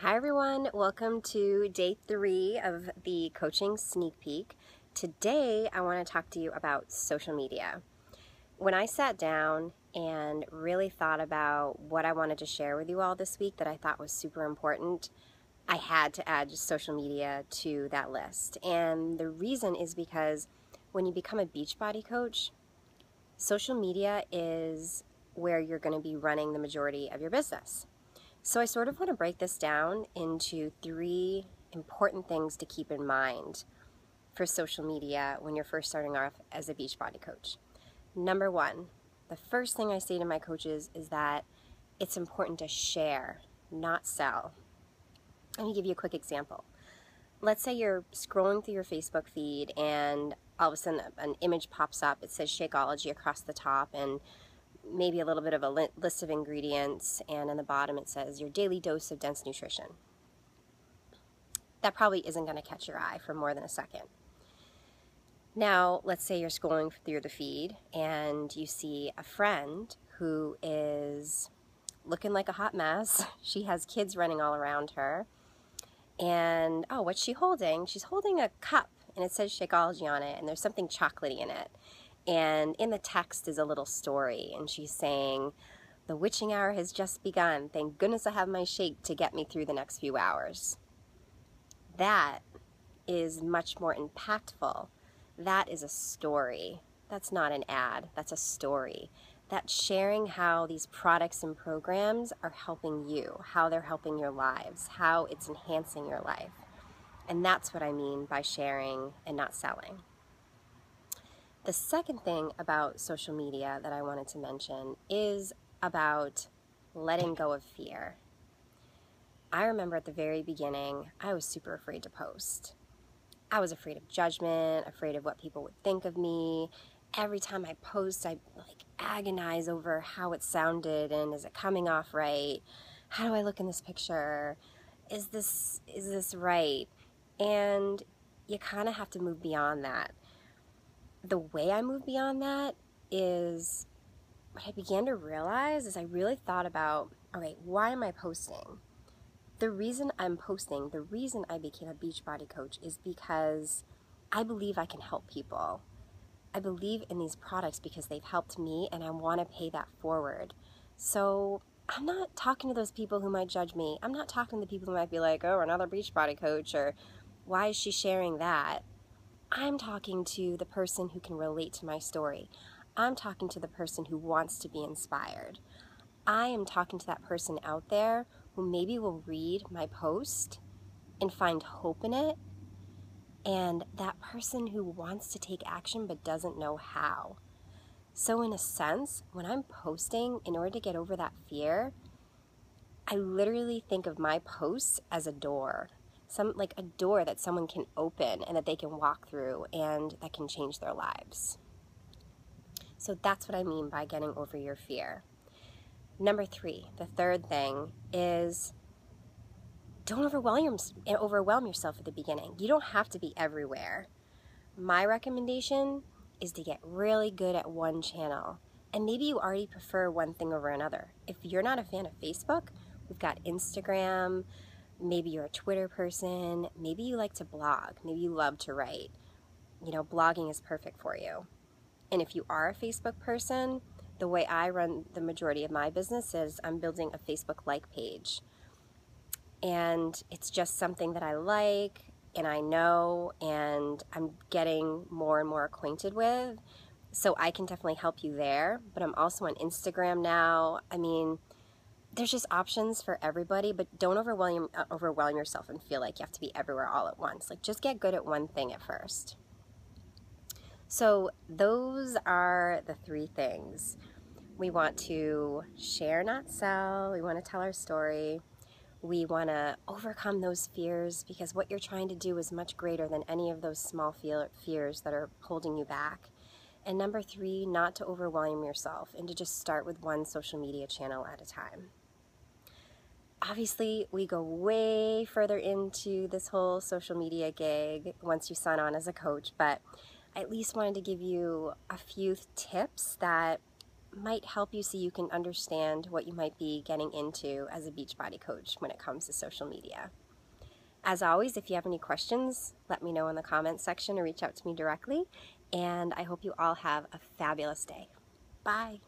Hi everyone, welcome to day 3 of the coaching sneak peek. Today I want to talk to you about social media. When I sat down and really thought about what I wanted to share with you all this week that I thought was super important, I had to add social media to that list. And the reason is because when you become a Beachbody coach, social media is where you're going to be running the majority of your business. So I sort of want to break this down into 3 important things to keep in mind for social media when you're first starting off as a Beachbody coach. Number 1, the first thing I say to my coaches is that it's important to share, not sell. Let me give you a quick example. Let's say you're scrolling through your Facebook feed and all of a sudden an image pops up. It says Shakeology across the top and maybe a little bit of a list of ingredients, and in the bottom it says your daily dose of dense nutrition. That probably isn't going to catch your eye for more than a second. Now, let's say you're scrolling through the feed and you see a friend who is looking like a hot mess. She has kids running all around her. And, oh, what's she holding? She's holding a cup, and it says Shakeology on it, and there's something chocolatey in it. And in the text is a little story, and she's saying, the witching hour has just begun. Thank goodness I have my shake to get me through the next few hours. That is much more impactful. That is a story. That's not an ad. That's a story. That's sharing how these products and programs are helping you, how they're helping your lives, how it's enhancing your life. And that's what I mean by sharing and not selling. The second thing about social media that I wanted to mention is about letting go of fear. I remember at the very beginning, I was super afraid to post. I was afraid of judgment, afraid of what people would think of me. Every time I post, I agonize over how it sounded and is it coming off right? How do I look in this picture? Is this right? And you kind of have to move beyond that. The way I moved beyond that is what I began to realize is I really thought about, all right, why am I posting? The reason I'm posting, the reason I became a Beachbody coach is because I believe I can help people. I believe in these products because they've helped me and I want to pay that forward. So I'm not talking to those people who might judge me. I'm not talking to the people who might be like, oh, another Beachbody coach, or why is she sharing that? I'm talking to the person who can relate to my story. I'm talking to the person who wants to be inspired. I am talking to that person out there who maybe will read my post and find hope in it, and that person who wants to take action but doesn't know how. So in a sense, when I'm posting, in order to get over that fear, I literally think of my posts as a door. Like a door that someone can open and that they can walk through and that can change their lives. So that's what I mean by getting over your fear. Number 3, the third thing is don't overwhelm yourself at the beginning. You don't have to be everywhere. My recommendation is to get really good at one channel. And maybe you already prefer one thing over another. If you're not a fan of Facebook, we've got Instagram. Maybe you're a Twitter person. Maybe you like to blog. Maybe you love to write. Blogging is perfect for you. And if you are a Facebook person, the way I run the majority of my business is I'm building a Facebook like page. And it's just something that I like and I know and I'm getting more and more acquainted with. So I can definitely help you there. But I'm also on Instagram now. There's just options for everybody, but don't overwhelm yourself and feel like you have to be everywhere all at once. Just get good at one thing at first. So those are the 3 things. We want to share, not sell. We want to tell our story. We want to overcome those fears because what you're trying to do is much greater than any of those small fears that are holding you back. And number 3, not to overwhelm yourself and to just start with one social media channel at a time. Obviously, we go way further into this whole social media gig once you sign on as a coach, but I at least wanted to give you a few tips that might help you so you can understand what you might be getting into as a Beachbody coach when it comes to social media. As always, if you have any questions, let me know in the comments section or reach out to me directly. And I hope you all have a fabulous day. Bye.